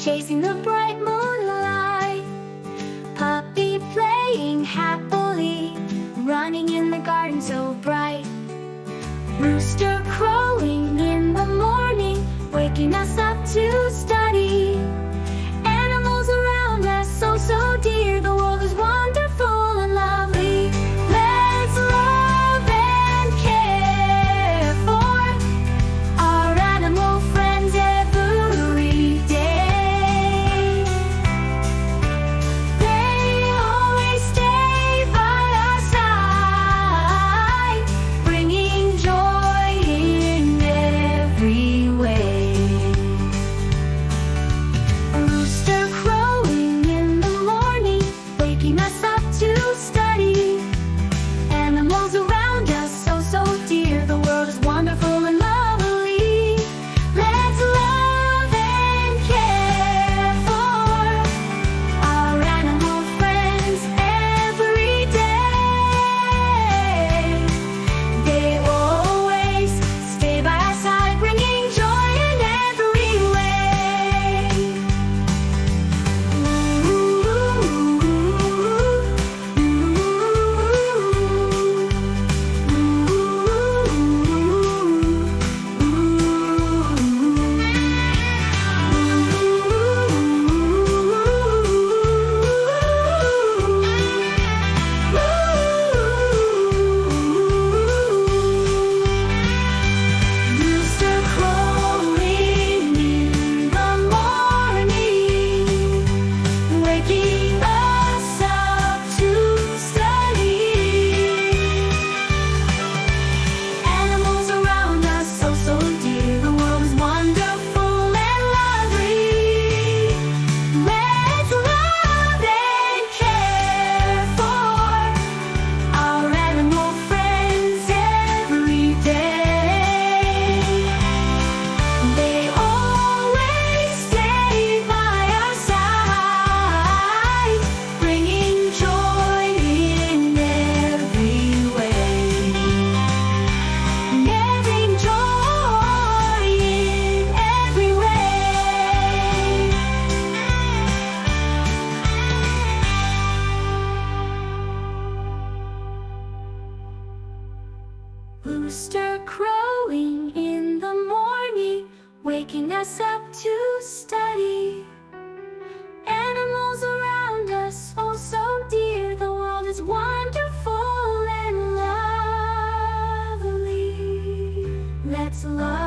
chasing the bright moonlight. Puppy playing happily, running in the garden so bright. Rooster crowing in the morning, waking us up to study. Animals around us so dear, the world is wonderful and lovely. Let's love and care for our animal friends every day. They always stay by our side, bringing joy in every way. A rooster crowing in the morning, waking us up to study. Animals around us so dear, the world is wonderful and lovely. Let's love and care for our animal friends every day. They always stay by our side, bringing joy in every way. Rooster crowing in the morning, waking us up to study. Animals around us so dear, the world is wonderful and lovely. Let's love and care for our animal friends every day. They always stay by our side, bringing joy in every way. Giving joy in every way. Rooster crowing in the morning, waking us up to study. Animals around us so dear, the world is wonderful and lovely. Let's love